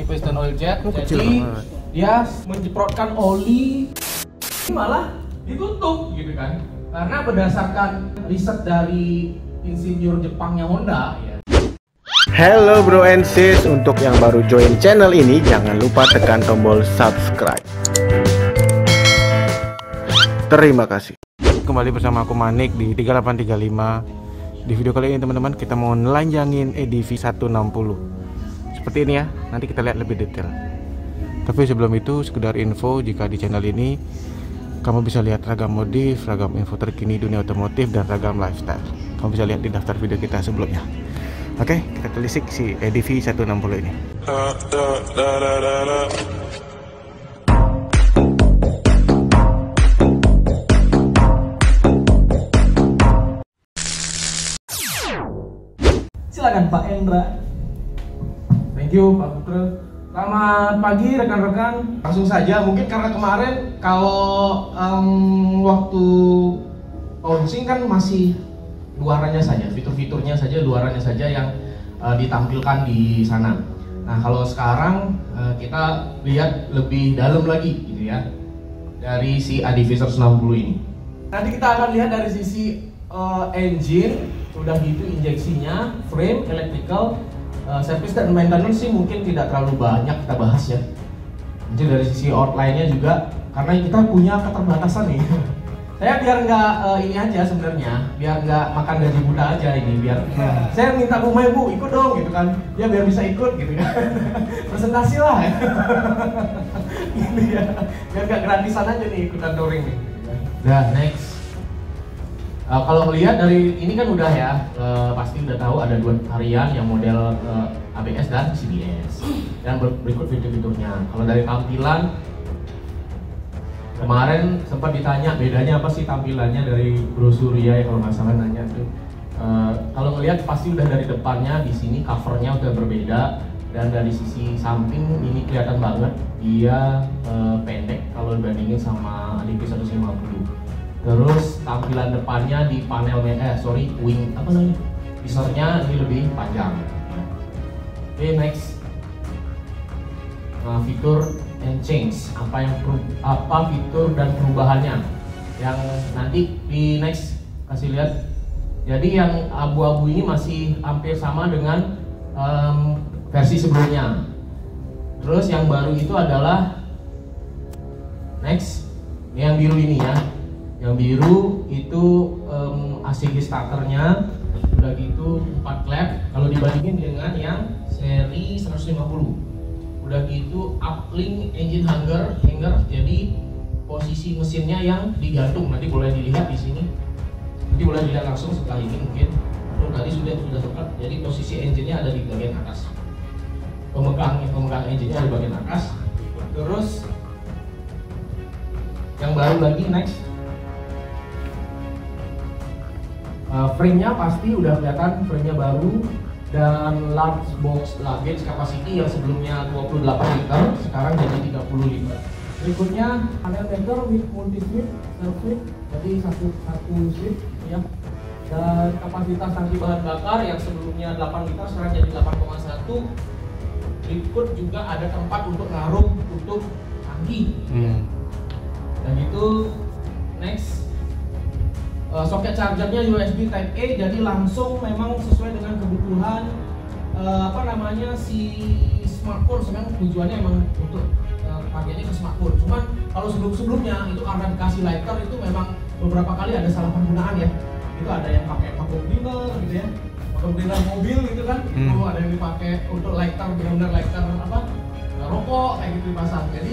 piston oil jet. Kecil Jadi banget. dia menjeprotkan oli malah ditutup gitu kan. Karena berdasarkan riset dari insinyur Jepangnya Honda ya. Hello bro and sis, untuk yang baru join channel ini jangan lupa tekan tombol subscribe. Terima kasih. Kembali bersama aku Manik di 3835. Di video kali ini teman-teman kita mau nelanjangin EDV 160 seperti ini ya. Nanti kita lihat lebih detail. Tapi sebelum itu sekedar info, jika di channel ini kamu bisa lihat ragam modif, ragam info terkini dunia otomotif, dan ragam lifestyle. Kamu bisa lihat di daftar video kita sebelumnya. Oke, kita telisik si EDV 160 ini. Silakan Pak Endra. Thank you Pak Putra. Selamat pagi rekan-rekan. Langsung saja, mungkin karena kemarin kalau waktu launching kan masih luarannya saja, fitur-fiturnya saja, luarannya saja yang ditampilkan di sana. Nah kalau sekarang kita lihat lebih dalam lagi gitu ya, dari si ADV 160 ini. Nanti kita akan lihat dari sisi engine, udah gitu injeksinya, frame, electrical, service dan maintenance sih mungkin tidak terlalu banyak kita bahas ya. Mungkin dari sisi outline-nya juga, karena kita punya keterbatasan nih. Saya biar nggak ini aja sebenarnya, biar nggak makan gaji buta aja ini, biar saya minta Bu Mai, Bu ikut dong gitu kan, ya biar bisa ikut gitu kan. Presentasi lah. Gitu ya, biar nggak gratisan aja nih ikutan touring nih. Nah next. Kalau melihat dari ini kan udah ya, pasti udah tahu ada dua varian yang model ABS dan CBS. Dan berikut fitur-fiturnya. Kalau dari tampilan, kemarin sempat ditanya bedanya apa sih tampilannya dari brosur ya, kalau nggak salah nanya tuh. Kalau melihat pasti udah dari depannya di sini covernya udah berbeda, dan dari sisi samping ini kelihatan banget dia pendek kalau dibandingin sama ADV 150. Terus tampilan depannya di panel wing apa namanya, visornya ini lebih panjang. Oke, next. Fitur and change, apa fitur dan perubahannya yang nanti di next kasih lihat. Jadi yang abu-abu ini masih hampir sama dengan versi sebelumnya. Terus yang baru itu adalah next, yang biru ini ya. Yang biru itu ACG starternya udah gitu 4 klep kalau dibandingin dengan yang seri 150. Udah gitu uplink engine hanger, jadi posisi mesinnya yang digantung, nanti boleh dilihat di sini. Nanti boleh dilihat langsung setelah ini mungkin. Tadi sudah sempat. Jadi posisi engine-nya ada di bagian atas. Pemegang engine-nya di bagian atas. Terus yang baru lagi next. Frame-nya pasti udah kelihatan, frame-nya baru, dan large box luggage capacity yang sebelumnya 28 liter sekarang jadi 30 liter. Berikutnya panel maker with multi switch, switch, jadi satu switch ya. Dan kapasitas tangki bahan bakar yang sebelumnya 8 liter sekarang jadi 8,1. Berikut juga ada tempat untuk naruh tutup tangki. Dan itu next. Soket chargernya USB Type A, jadi langsung memang sesuai dengan kebutuhan si smartphone. Sekarang tujuannya emang untuk pakainya ke smartphone. Cuman kalau sebelumnya itu karena dikasih lighter itu memang beberapa kali ada salah penggunaan ya. Itu ada yang pakai vacuum cleaner gitu ya, vacuum cleaner mobil gitu kan. Itu ada yang dipakai untuk lighter, benar-benar lighter rokok kayak gitu dipasang. Jadi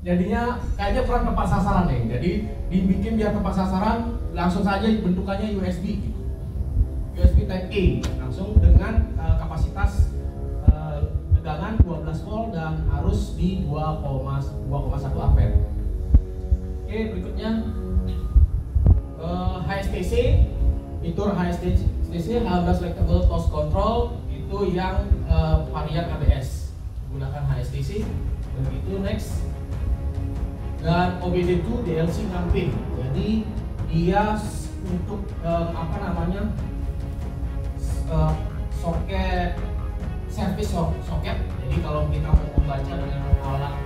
jadinya kayaknya kurang tepat sasaran nih. Jadi dibikin biar tepat sasaran, langsung saja bentukannya USB gitu. USB Type A langsung dengan kapasitas tegangan 12 volt dan arus di 2,1 ampere. Oke, berikutnya HSTC, fitur HSTC Honda Selectable Toast Control, itu yang varian ABS menggunakan HSTC. Begitu next. Dan OBD2 DLC campaign, jadi dia untuk soket service socket. Jadi kalau kita mau membaca dengan alat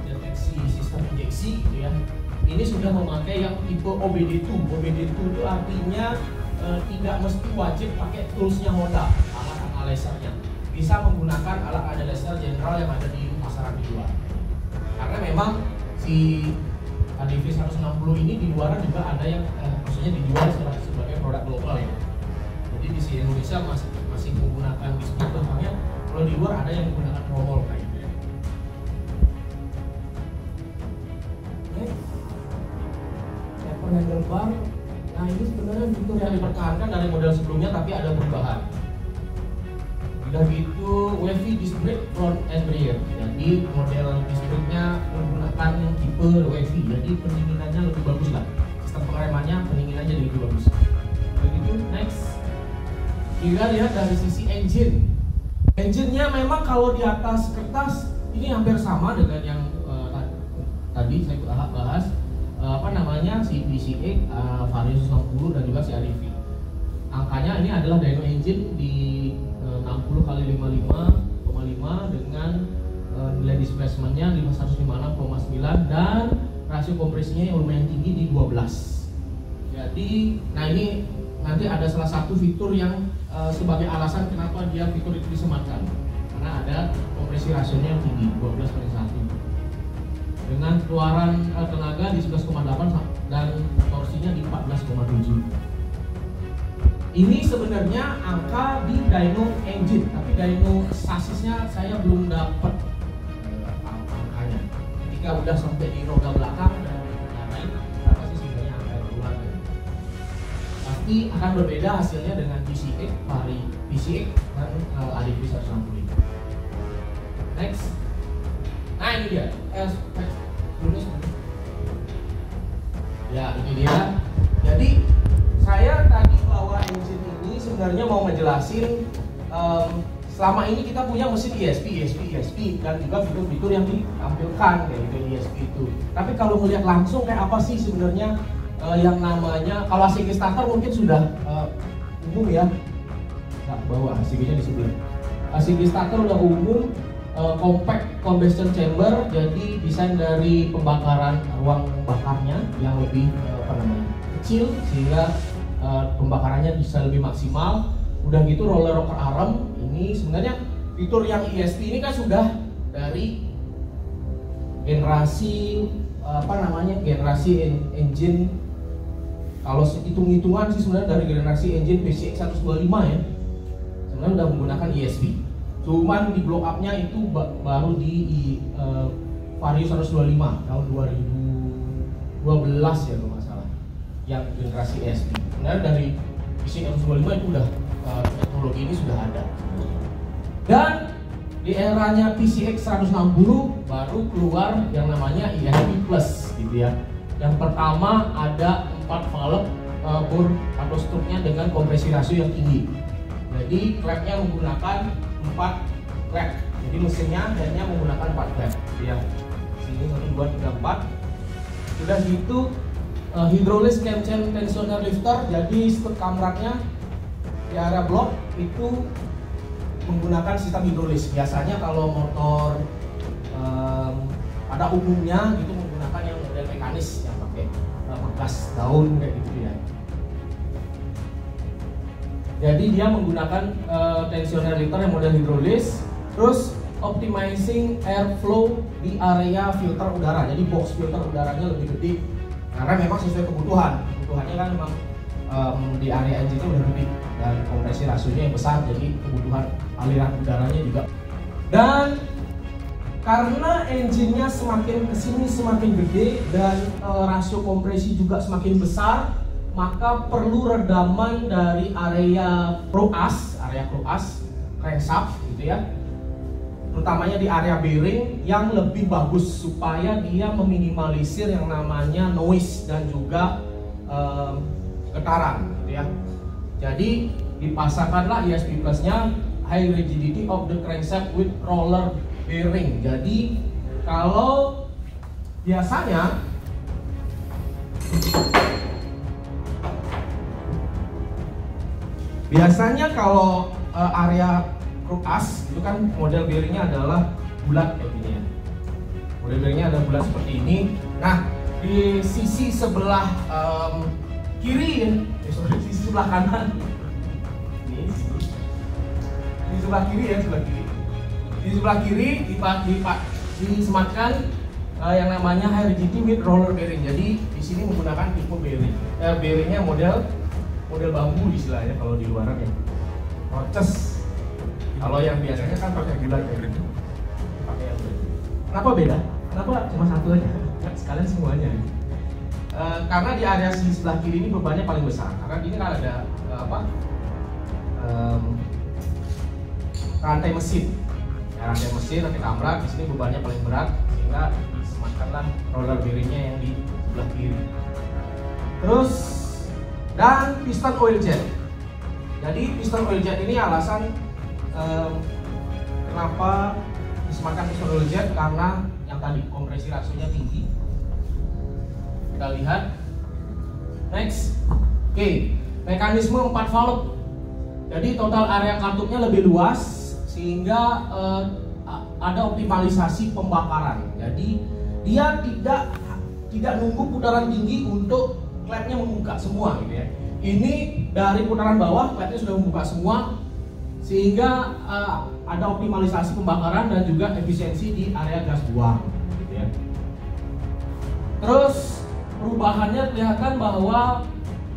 deteksi sistem injeksi gitu ya, ini sudah memakai yang tipe OBD2. OBD2 itu artinya tidak mesti wajib pakai toolsnya Honda, alat analyzernya. Bisa menggunakan alat analyzer general yang ada di pasaran di luar. Karena memang si ADV 160 ini di luar juga ada yang maksudnya dijual sebagai produk global ya. Jadi di Indonesia masih menggunakan display belakangnya. Kalau di luar ada yang menggunakan tromol kayak gitu ya. Taper handlebar. Nah ini sebenarnya fitur yang dipertahankan dari model sebelumnya tapi ada perubahan. Udah gitu wavy disc brake front and rear. Jadi model disc brake-nya menggunakan tipe wavy. Jadi pendinginannya lebih bagus lah. Sistem pengeremannya pendinginannya jadi lebih bagus. Begitu next. Kita lihat dari sisi engine. Engine-nya memang kalau di atas kertas ini hampir sama dengan yang tadi saya bahas si PCX, Vario 160 dan juga si ADV. Angkanya ini adalah dyno engine di 60x55,5 dengan nilai displacement-nya 156,9 dan rasio kompresinya yang lumayan tinggi di 12. Jadi, nah ini nanti ada salah satu fitur yang sebagai alasan kenapa dia fitur itu disematkan, karena ada kompresi rasionya yang tinggi 12/1 dengan keluaran tenaga di 11,8 dan torsinya di 14,7. Ini sebenarnya angka di dyno engine, tapi dyno sasisnya saya belum dapat angkanya. Ketika udah sampai di roda belakang dan lain berapa sih sebenarnya angka yang keluar. Tapi akan berbeda hasilnya dengan PCX, dan ADV 160. Next. Nah ini dia. Ya ini dia. Jadi saya tadi bawa engine ini sebenarnya mau ngejelasin selama ini kita punya mesin ESP dan juga fitur-fitur yang ditampilkan kayak gitu ESP itu. Tapi kalau melihat langsung kayak apa sih sebenarnya yang namanya, kalau ACG starter mungkin sudah umum ya. Nggak bawa ACG-nya di sebelah. ACG starter udah umum. Compact combustion chamber, jadi desain dari pembakaran ruang bakarnya yang lebih kecil sehingga pembakarannya bisa lebih maksimal. Udah gitu roller rocker arm ini sebenarnya fitur yang ESP ini kan sudah dari generasi generasi engine. Kalau hitung-hitungan sih sebenarnya dari generasi engine PCX 125 ya, sebenarnya udah menggunakan ESP. Cuman di blow up-nya itu baru di Vario 125 tahun 2012 ya kalau nggak salah, yang generasi ESP. Sebenarnya dari PCX 125 itu udah teknologi ini sudah ada. Dan di eranya PCX 160 baru keluar yang namanya ESP Plus gitu ya. Yang pertama ada 4 valve bore atau struknya dengan kompresi rasio yang tinggi. Jadi clampnya menggunakan 4 clamp. Jadi mesinnya hanya menggunakan 4 clamp. Ya. Sini 1 2 3 4. Sudah gitu hidrolis cam chain tensioner lifter. Jadi stud kamraknya di area blok itu menggunakan sistem hidrolis. Biasanya kalau motor pada umumnya gitu menggunakan yang model mekanis yang pakai bekas daun kayak gitu ya. Jadi dia menggunakan tensioner lifter yang model hidrolis, terus optimizing airflow di area filter udara. Jadi box filter udaranya lebih gede karena memang sesuai kebutuhan. Kebutuhannya kan memang di area engine udah gede dan kompresi rasionya yang besar, jadi kebutuhan aliran udaranya juga. Dan karena engine-nya semakin kesini semakin gede dan rasio kompresi juga semakin besar, maka perlu redaman dari area kroas, crankshaft gitu ya, terutamanya di area bearing yang lebih bagus supaya dia meminimalisir yang namanya noise dan juga getaran gitu ya. Jadi dipasangkanlah ESP Plus-nya high rigidity of the crankshaft with roller bearing. Jadi kalau biasanya kalau area group as itu kan model bearingnya adalah bulat kayak gini ya. Model bearingnya ada bulat seperti ini. Nah, di sisi sebelah kiri ya, sisi sebelah kanan. Ini di sebelah kiri ya, sebelah kiri. Di sebelah kiri disematkan yang namanya high rigidity with roller bearing. Jadi di sini menggunakan tipe bearing. Bearingnya model bambu istilahnya kalau di luaran ya. Roches. Kalau yang biasanya kan pakai bulat ya. Pakai yang bulat. Kenapa beda? Kenapa cuma satu aja? Sekalian semuanya. Karena di area sisi sebelah kiri ini bebannya paling besar. Karena ini kan ada rantai mesin. Ya, rantai mesin, rantai kamrak. Di sini bebannya paling berat sehingga disematkanlah roller bearingnya yang di sebelah kiri. Terus dan piston oil jet. Jadi piston oil jet ini alasan kenapa disematkan piston oil jet, karena yang tadi kompresi rasionya tinggi. Kita lihat next. Oke, mekanisme 4 valve. Jadi total area kartupnya lebih luas sehingga ada optimalisasi pembakaran. Jadi dia tidak nunggu putaran tinggi untuk klepnya membuka semua gitu ya. Ini dari putaran bawah klepnya sudah membuka semua sehingga ada optimalisasi pembakaran dan juga efisiensi di area gas buang gitu ya. Terus perubahannya kelihatan bahwa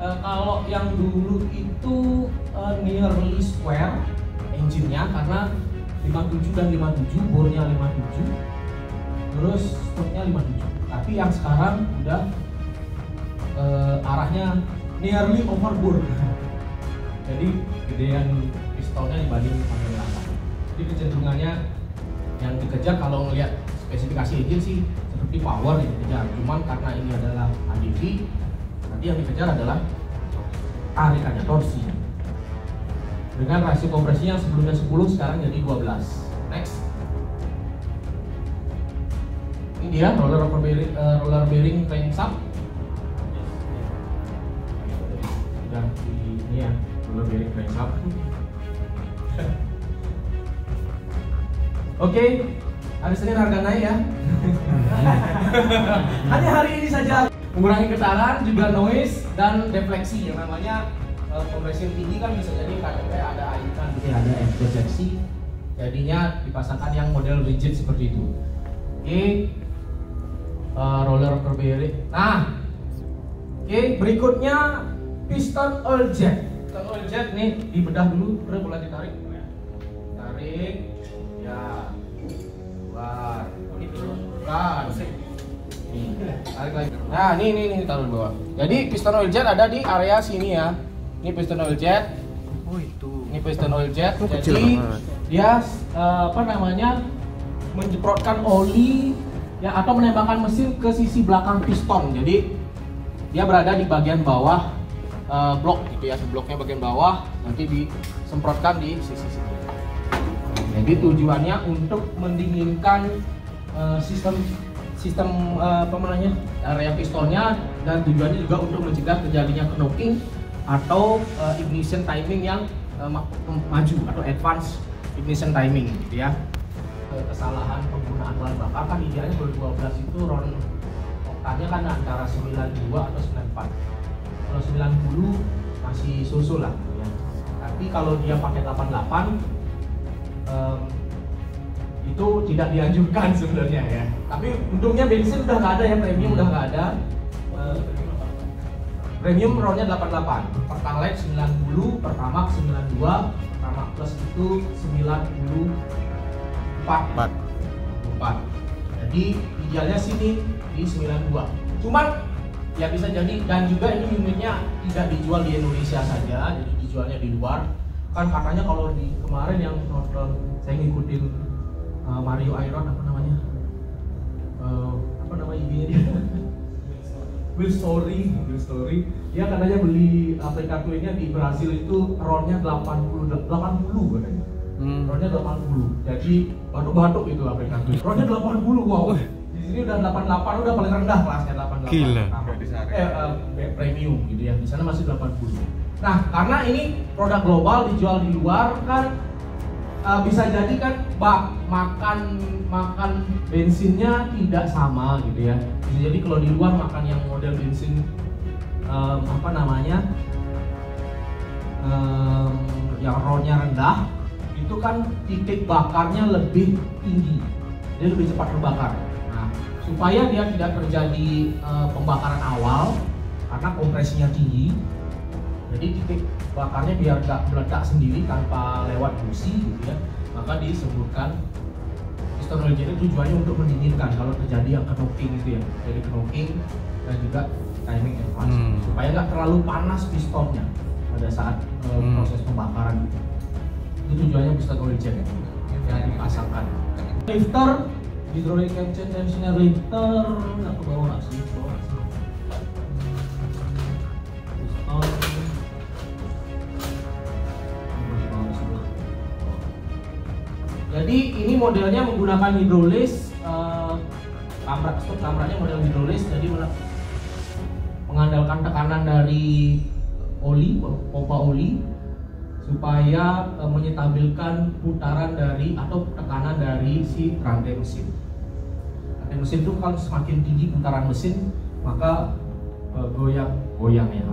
kalau yang dulu itu nearly square engine-nya karena 57 dan 57, bornya 57, terus stoknya 57. Tapi yang sekarang udah arahnya nearly overbore. Jadi gedean pistonnya dibanding panel atas. Jadi kecenderungannya yang dikejar kalau ngelihat spesifikasi engine sih seperti power yang dikejar. Cuman karena ini adalah ADV, nanti yang dikejar adalah tarikannya, torsi. Dengan rasio kompresinya sebelumnya 10, sekarang jadi 12. Next. Ini dia roller bearing crankshaft. Sudah ini ya, roller bearing crankshaft. Oke, hari Senin harga naik ya. Hanya hari ini saja. Mengurangi getaran, juga noise dan defleksi yang namanya kompresi yang tinggi kan bisa jadi kadang kayak ada aikan gitu ya, ada defleksi. Jadinya dipasangkan yang model rigid seperti itu. Oke, roller bearing. Nah, oke, berikutnya piston oil jet. Piston oil jet nih dibedah dulu, boleh ditarik. Tarik, ya, keluar. Begitu, bukan. Tarik lagi. Nah, ini taruh di bawah. Jadi piston oil jet ada di area sini ya. Ini piston oil jet. Oh itu. Ini piston oil jet. Oh, jadi dia menjeprotkan oli ya atau menembakkan mesin ke sisi belakang piston. Jadi dia berada di bagian bawah blok gitu ya. Bloknya bagian bawah, nanti disemprotkan di sisi sini. Jadi tujuannya untuk mendinginkan sistem area pistonnya, dan tujuannya juga untuk mencegah terjadinya knocking atau ignition timing yang maju atau advance ignition timing gitu ya. Kesalahan penggunaan bahan bakar kan idealnya 2012 itu ron oktannya kan antara 92 atau 94. Kalau 90 masih susul lah gitu ya. Tapi kalau dia pakai 88 itu tidak dianjurkan sebenarnya ya. Tapi untungnya bensin udah nggak ada ya, premium udah nggak ada. Premium ronnya 88, Pertalite 90, Pertamax 92, Pertamax Plus itu 94. Jadi idealnya sini di 92. Cuman ya bisa jadi, dan juga ini unitnya tidak dijual di Indonesia saja, jadi dijualnya di luar. Kan katanya kalau di kemarin yang nonton, saya ngikutin Mario Iron apa namanya IG-nya dia. Will Story, dia katanya beli aplikasi ini di Brasil itu ronnya 80 katanya. Ronnya 80, jadi batuk-batuk itu aplikasi. Ronnya 80, wow. Di sini udah 88, udah paling rendah kelasnya 88. Gila. Premium gitu ya. Di sana masih 80. Nah, karena ini produk global dijual di luar kan, bisa jadi kan makan bensinnya tidak sama gitu ya. Bisa jadi kalau di luar makan yang model bensin yang RON-nya rendah, itu kan titik bakarnya lebih tinggi, dia lebih cepat terbakar. Nah, supaya dia tidak terjadi pembakaran awal karena kompresinya tinggi, jadi titik bakarnya biar gak meledak sendiri tanpa lewat busi gitu ya, maka disebutkan piston oil jet itu tujuannya untuk mendinginkan kalau terjadi yang knocking gitu ya, jadi knocking dan juga timing advance supaya nggak terlalu panas pistonnya pada saat proses pembakaran gitu. Itu tujuannya piston oil jet yang dipasangkan. Lifter, hydraulic capture tensioner lifter, nggak ke bawah sih, piston. Jadi ini modelnya menggunakan hidrolis, tabraknya model hidrolis, jadi mengandalkan tekanan dari oli, pompa oli, supaya menyetabilkan putaran dari atau tekanan dari si rantai mesin. Rantai mesin itu kalau semakin tinggi putaran mesin, maka goyang ya,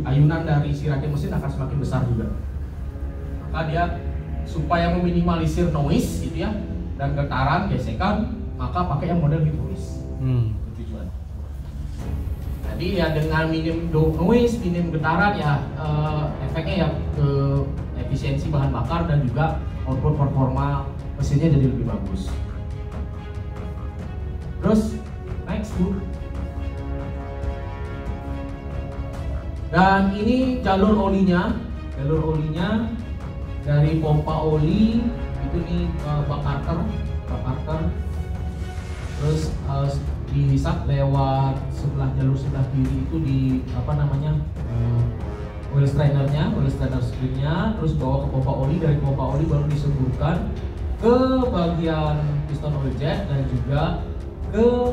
ayunan dari si rantai mesin akan semakin besar juga. Maka dia supaya meminimalisir noise gitu ya dan getaran, gesekan, maka pakai yang model hidrolis. Tujuan. Jadi ya dengan minim noise, minim getaran ya efeknya ya ke efisiensi bahan bakar dan juga output performa mesinnya jadi lebih bagus. Terus next Bu. Dan ini jalur olinya dari pompa oli itu nih bak Carter, terus dihisap lewat jalur sebelah kiri itu di oil strainer screennya, terus bawa ke pompa oli, dari pompa oli baru disemburkan ke bagian piston oil jet dan juga ke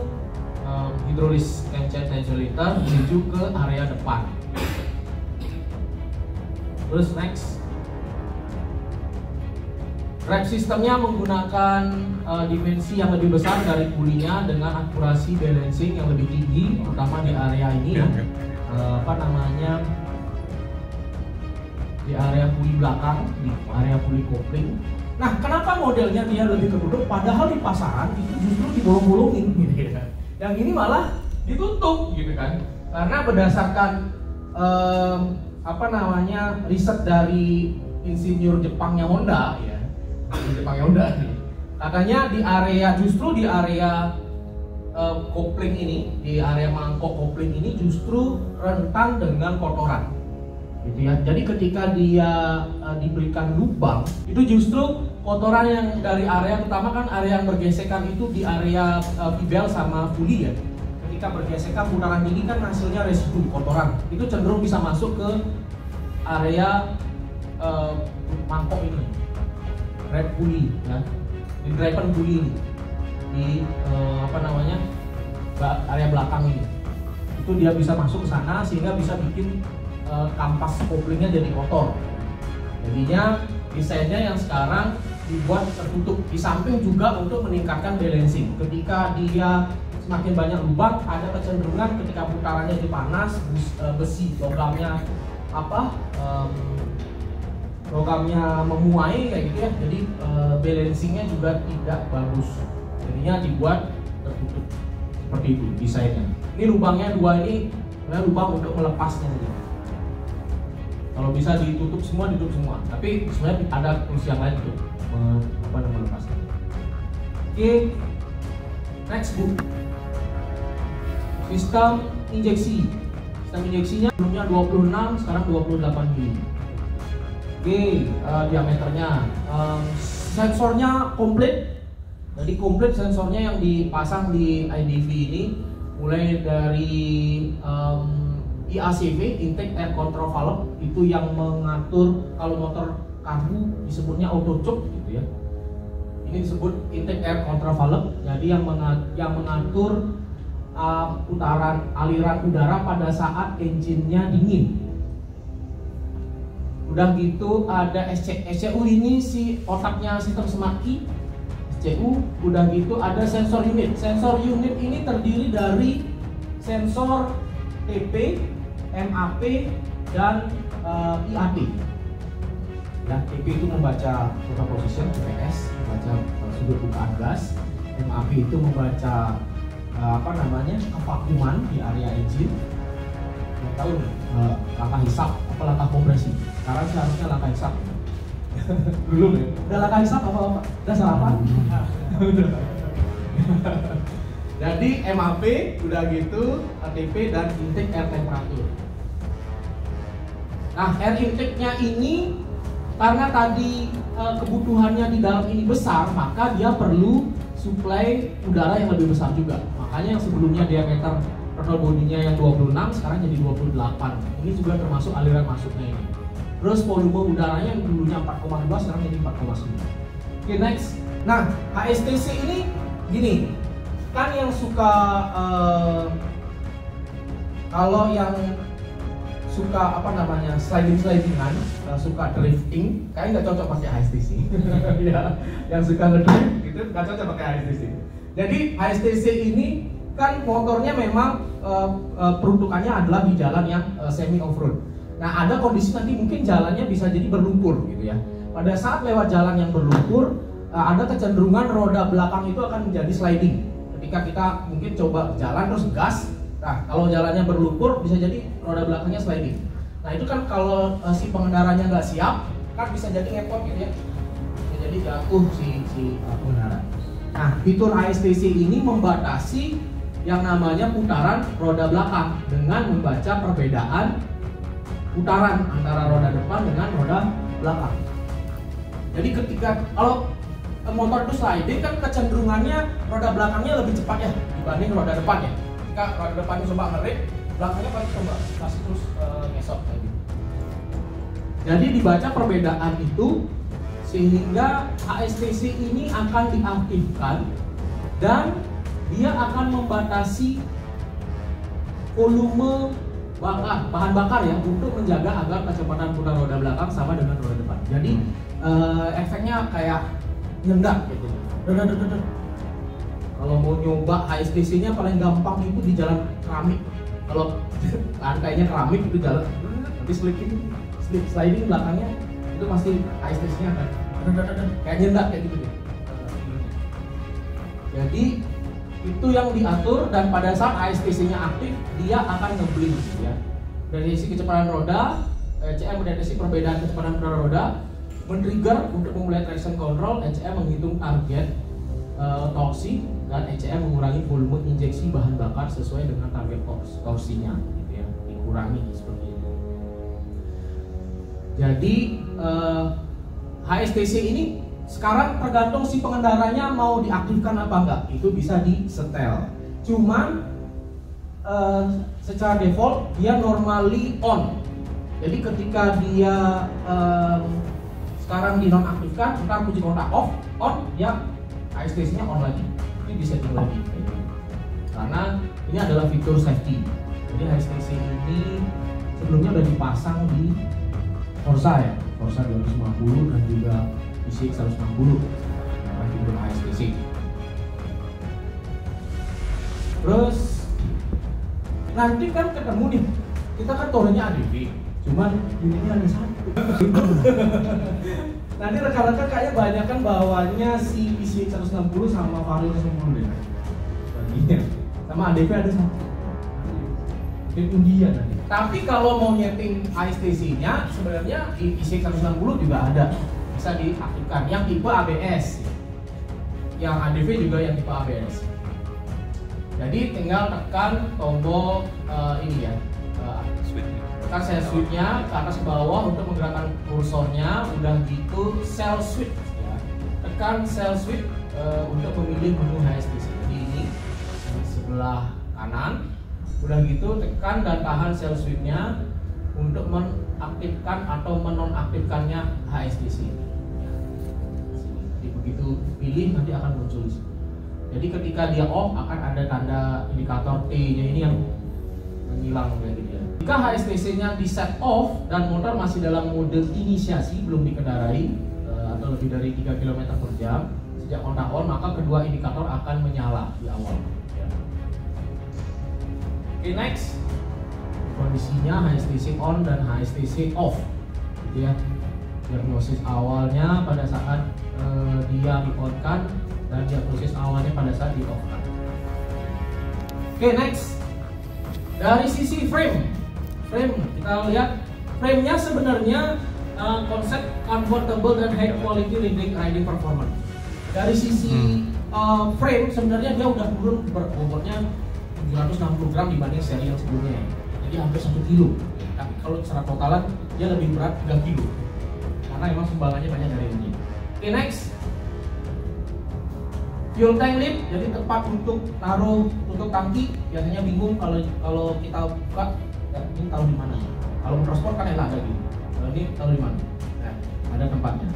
hidrolis capture tensioner menuju ke area depan. Terus next. Rep sistemnya menggunakan dimensi yang lebih besar dari pulinya dengan akurasi balancing yang lebih tinggi, terutama di area ini ya. Di area puli belakang, di area puli kopling. Nah, kenapa modelnya dia lebih ketutup? Padahal di pasaran itu justru dibolong-bolongin gitu ya. Yang ini malah ditutup gitu kan? Karena berdasarkan riset dari insinyur Jepangnya Honda ya. Katanya di area kopling ini, di area mangkok kopling ini justru rentan dengan kotoran gitu ya. Jadi ketika dia diberikan lubang, itu justru kotoran yang dari area, terutama kan area yang bergesekan itu di area pibel sama puli ya. Ketika bergesekan putaran tinggi kan hasilnya residu kotoran, itu cenderung bisa masuk ke area mangkok ini, rep puli ya, di driven puli ini, di area belakang ini, itu dia bisa masuk ke sana sehingga bisa bikin kampas koplingnya jadi kotor. Jadinya desainnya yang sekarang dibuat tertutup, di samping juga untuk meningkatkan balancing. Ketika dia semakin banyak lubang, ada kecenderungan ketika putarannya jadi panas, besi logamnya memuai kayak gitu ya, jadi balancingnya juga tidak bagus, jadinya dibuat tertutup seperti itu desainnya. Ini lubangnya dua, ini lubang untuk melepasnya saja. Kalau bisa ditutup semua, tapi sebenarnya ada fungsi yang lain untuk melepasnya. Oke, next Bu. Sistem injeksinya sebelumnya 26, sekarang 28 mili. Oke, diameternya, sensornya komplit. Jadi komplit sensornya yang dipasang di IDV ini, mulai dari IACV, intake air control valve, itu yang mengatur kalau motor karbu disebutnya auto choke gitu ya. Ini disebut intake air control valve, jadi yang mengatur putaran aliran udara pada saat engine-nya dingin. Udah gitu ada SCU ini si otaknya sistem semaki. SCU, udah gitu ada sensor unit. Sensor unit ini terdiri dari sensor TP, MAP, dan IAP. Ya, TP itu membaca total position (TPS), membaca sudut bukaan gas. MAP itu membaca kevakuman di area engine. Nggak tahu nih, langkah hisap apa langkah kompresi. Sekarang seharusnya langkah hisap. Belum ya? Udah langkah hisap apa? Udah sarapan? Jadi MAP udah gitu, ATP dan intake air temperature. Nah, air intake-nya ini karena tadi kebutuhannya di dalam ini besar, maka dia perlu suplai udara yang lebih besar juga. Makanya yang sebelumnya diameter throttle bodinya yang 26 sekarang jadi 28. Ini juga termasuk aliran masuknya ini. Terus volume udaranya yang dulunya 4,2 sekarang jadi 4,9. Oke, next. Nah, HSTC ini gini, kan yang suka kalau yang suka slidingan, suka drifting, kayaknya nggak cocok pakai HSTC. Ya, yang suka ngedrift gitu nggak cocok pakai HSTC. Jadi HSTC ini kan motornya memang peruntukannya adalah di jalan yang semi off-road. Nah, ada kondisi nanti mungkin jalannya bisa jadi berlumpur gitu ya. Pada saat lewat jalan yang berlumpur, ada kecenderungan roda belakang itu akan menjadi sliding. Ketika kita mungkin coba jalan terus gas, nah kalau jalannya berlumpur bisa jadi roda belakangnya sliding. Nah itu kan kalau si pengendaranya nggak siap, kan bisa jadi ngepot gitu ya. Bisa jadi jatuh si pengendara. Nah, fitur HSTC ini membatasi yang namanya putaran roda belakang dengan membaca perbedaan putaran antara roda depan dengan roda belakang. Jadi ketika kalau motor itu sliding kan kecenderungannya roda belakangnya lebih cepat ya dibanding roda depannya. Ketika roda depannya coba ngerem, belakangnya pasti coba masih terus ngesot kayak gitu. Jadi dibaca perbedaan itu sehingga HSTC ini akan diaktifkan dan dia akan membatasi volume bahan bakar ya untuk menjaga agar kecepatan putar roda belakang sama dengan roda depan. Jadi efeknya kayak nyendak gitu. Kalau mau nyoba HSTC-nya paling gampang itu di jalan keramik. Kalau lantainya keramik itu jalan nanti sliding belakangnya itu pasti HSTC-nya kan kayak nyendak kayak gitu deh. Jadi itu yang diatur dan pada saat HSTC-nya aktif dia akan ngeblink ya. Dari sisi kecepatan roda, ECM mendeteksi perbedaan kecepatan putar roda, men-trigger untuk memulai traction control, ECM menghitung target torsi dan ECM mengurangi volume injeksi bahan bakar sesuai dengan target torsinya gitu ya, dikurangi seperti itu. Jadi HSTC ini sekarang tergantung si pengendaranya mau diaktifkan apa enggak, itu bisa di-setel. Cuman secara default dia normally on. Jadi ketika dia sekarang dinonaktifkan, ntar kunci kontak on, ya HSTC-nya on lagi. Ini disetting lagi. Karena ini adalah fitur safety. Jadi HSTC ini sebelumnya udah dipasang di Forza ya, Forza 250 dan juga PCX 160 fitur HSTC. Terus nanti kan ketemu nih, kita kan torenya ADV, cuman unitnya hanya satu. Nanti rekan-rekan kayaknya banyak kan bawanya si PCX 160 sama Vario 160 deh. Baginya sama ADV ada satu. Mungkin undian nanti. Tapi kalau mau nyeting HSTC-nya sebenarnya di PCX 160 juga ada. Bisa diaktifkan yang tipe ABS, yang ADV juga yang tipe ABS. Jadi tinggal tekan tombol ini ya, tekan shell switch-nya ke atas ke bawah untuk menggerakkan kursornya. Udah gitu shell switch ya, tekan shell switch untuk memilih menu HSTC. Jadi ini sebelah kanan. Udah gitu tekan dan tahan shell switch-nya untuk mengaktifkan atau menonaktifkannya HSTC. Jadi begitu pilih nanti akan muncul di sini. Jadi ketika dia off akan ada tanda indikator T-nya ini yang menghilang gitu ya. Jika HSTC-nya di set off dan motor masih dalam mode inisiasi belum dikendarai atau lebih dari 3 km per jam sejak kontak on, maka kedua indikator akan menyala di awal. Ya. Oke, next. Kondisinya HSTC on dan HSTC off, gitu ya. Diagnosis awalnya pada saat dia di-on-kan dan diagnosis awalnya pada saat di-off-kan. Oke, next. Dari sisi frame kita lihat frame-nya sebenarnya konsep comfortable dan high quality riding performance. Dari sisi frame sebenarnya dia udah turun berbobotnya 760 gram dibanding seri yang sebelumnya. Jadi hampir 1 kilo. Tapi kalau secara totalan dia lebih berat 3 kilo. Karena memang sumbangannya banyak dari engine. Oke, next. Fuel tank lid, jadi tepat untuk taruh tutup tangki. Biasanya bingung kalau kita buka, ya, ini taruh di mana? Kalau motorsport kan enak ada gini. Kalau ini taruh di mana? Nah, ada tempatnya.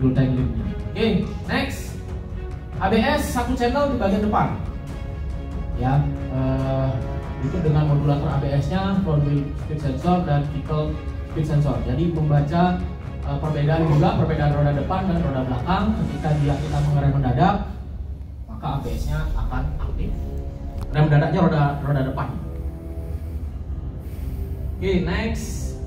Fuel tank lidnya. Oke, next. ABS 1 channel di bagian depan. Ya, itu dengan modulator ABS-nya, front wheel speed sensor dan vehicle speed sensor. Jadi membaca perbedaan roda depan dan roda belakang. Ketika kita mengerem mendadak, maka ABS-nya akan aktif. Rem mendadaknya roda depan. Oke, next.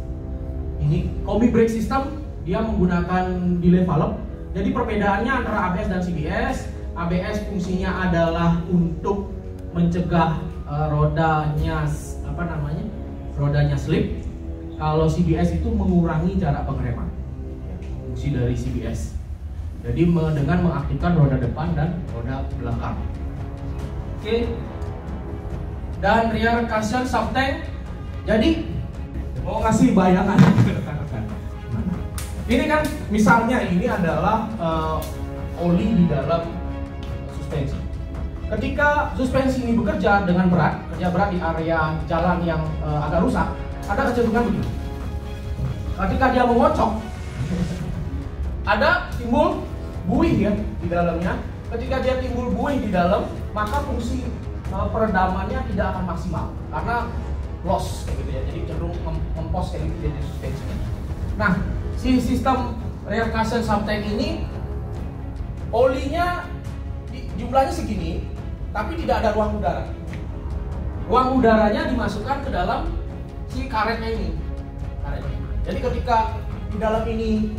Ini kombi brake system, dia menggunakan delay valve. Jadi perbedaannya antara ABS dan CBS. ABS fungsinya adalah untuk mencegah rodanya slip. Kalau CBS itu mengurangi jarak pengereman. Fungsi dari CBS. Jadi dengan mengaktifkan roda depan dan roda belakang. Oke. Dan rear cushion soft tank. Jadi mau ngasih bayangan rekan-rekan. Ini kan misalnya ini adalah oli di dalam suspensi. Ketika suspensi ini bekerja dengan kerja berat di area jalan yang agak rusak, ada kecenderungan begini. Ketika dia mengocok, ada timbul buih ya di dalamnya. Ketika dia timbul buih di dalam, maka fungsi peredamannya tidak akan maksimal karena loss kayak gitu ya. Jadi cenderung ngempos kayak gitu di suspensinya. Nah, si sistem rear cushion soft tank ini olinya jumlahnya segini, tapi tidak ada ruang udara. Ruang udaranya dimasukkan ke dalam si karetnya ini. Jadi ketika di dalam ini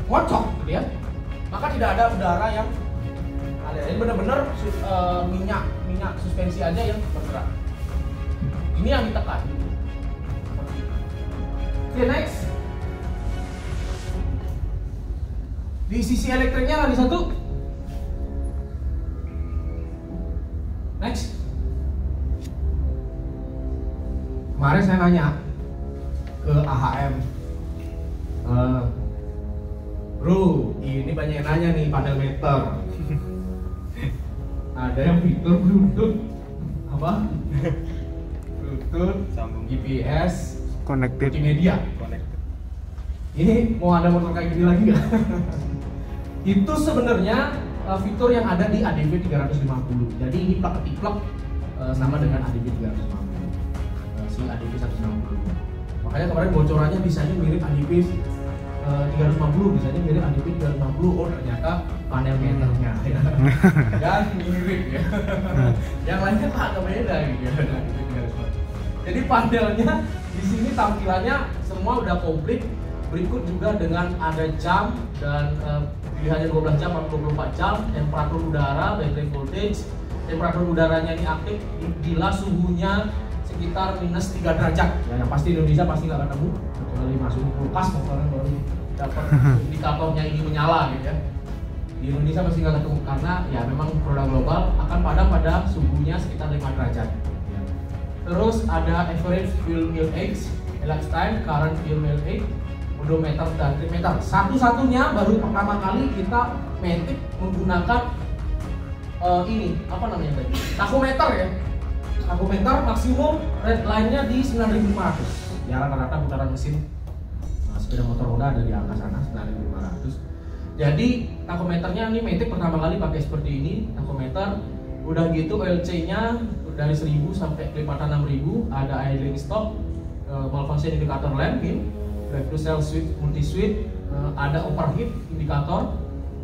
ngocok, gitu ya, maka tidak ada udara yang ada. Jadi benar-benar minyak suspensi aja yang bergerak. Ini yang ditekan. Oke, next. Di sisi elektriknya lagi satu. Next. Kemarin saya nanya ke AHM, bro, ini banyak yang nanya nih panel meter. Ada yang fitur Bluetooth, apa? Bluetooth, GPS, Connected. multimedia. Ini mau ada motor kayak gini lagi nggak? Itu sebenarnya fitur yang ada di ADV 350. Jadi ini plug ketik plug sama dengan ADV 350. Si ADV 160. Makanya kemarin bocorannya bisanya mirip ADV 350, bisanya mirip ADV 350. Oh, ternyata panel meternya ya. Dan mirip ya. Yang lainnya agak beda gitu ya. Jadi panelnya di sini tampilannya semua udah komplit. Berikut juga dengan ada jam dan pilihannya 12 jam atau 24 jam, temperatur udara, battery voltage. Temperatur udaranya ini aktif bila suhunya sekitar minus 3 derajat. Ya, yang pasti Indonesia pasti nggak ketemu, kecuali masukin kulkas motornya baru dapat indikatornya ini menyala gitu ya. Di Indonesia pasti nggak ketemu karena ya memang produk global akan padam pada suhunya sekitar 5 derajat. Ya. Terus ada average fuel mile age, elapsed time, current fuel mile age, odometer dan trimeter. Satu-satunya baru pertama kali kita metik menggunakan ini apa namanya tadi? Tachometer ya. Tachometer maksimum redline-nya di 9.500. Ya rata-rata putaran mesin sepeda motor roda ada di angka sana 9.500. Jadi tachometernya ini metik pertama kali pakai seperti ini. Tachometer Udah gitu LC-nya dari 1000 sampai kelipatan 6000, ada idling stop, malfunction indicator lamp, drive to cell switch, multi switch, ada overheat indikator,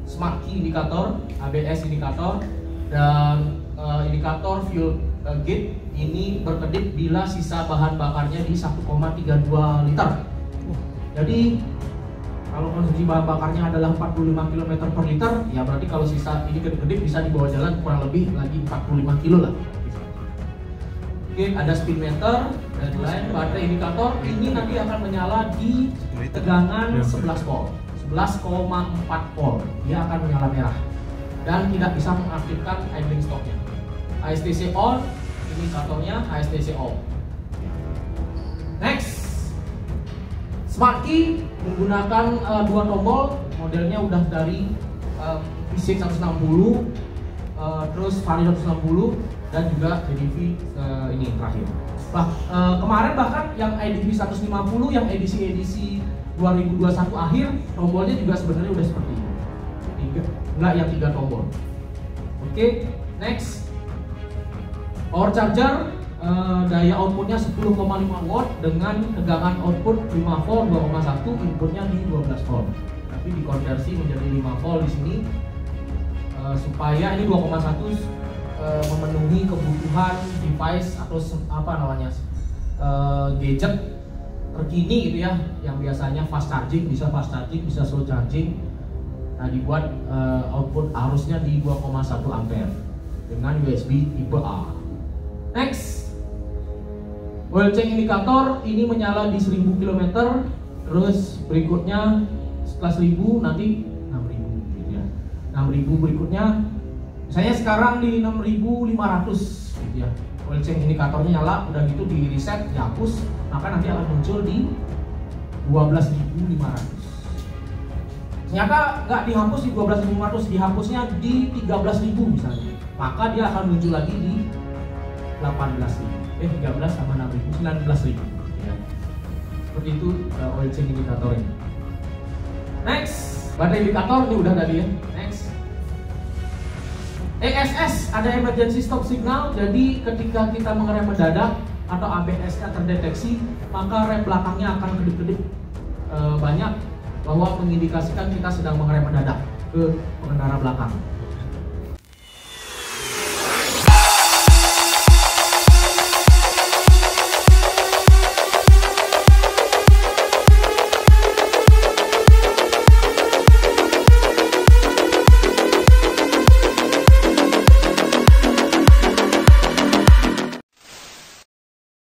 smart key indikator, ABS indikator, dan indikator fuel gauge ini berkedip bila sisa bahan bakarnya di 1,32 liter. Jadi kalau konsumsi bahan bakarnya adalah 45 km per liter, ya berarti kalau sisa ini kedip-kedip bisa dibawa jalan kurang lebih lagi 45 kilo lah. Oke, ada speedometer dan lain. Baterai indikator ini nanti akan menyala di tegangan 11 volt, 11,4 volt. Dia akan menyala merah dan tidak bisa mengaktifkan idling stopnya. ASTC on, indikatornya ASTC off. Next, smart key menggunakan dua tombol, modelnya udah dari VC 160, terus Vari 160 dan juga EDV ini terakhir. Kemarin bahkan yang EDV 150, yang edisi 2021 akhir, tombolnya juga sebenarnya udah seperti ini. Enggak yang 3 tombol. Oke, next. Power charger, daya outputnya 10,5 watt dengan tegangan output 5 volt 2,1, inputnya di 12 volt. Tapi dikonversi menjadi 5 volt di sini supaya ini 2,1 memenuhi kebutuhan device atau gadget terkini gitu ya, yang biasanya fast charging, bisa slow charging. Nah, dibuat output arusnya di 2,1 ampere dengan USB tipe A. Next, oil change indikator ini menyala di 1000 km, terus berikutnya setelah 1000 nanti 6000 gitu ya. 6000 berikutnya, saya sekarang di 6500 gitu ya. Oil change indikatornya nyala, udah gitu di reset, dihapus, maka nanti akan muncul di 12500. Ternyata nggak dihapus di 12.500, dihapusnya di 13.000 misalnya, maka dia akan muncul lagi di 13 sama 6.000, 19.000 ya. Seperti itu oil change indikatornya. Next, baterai indikator ini udah tadi ya. Next, ESS ada emergency stop signal, jadi ketika kita mengerem mendadak atau ABS-nya terdeteksi, maka rem belakangnya akan kedip-kedip banyak, bahwa mengindikasikan kita sedang mengerem mendadak ke pengendara belakang.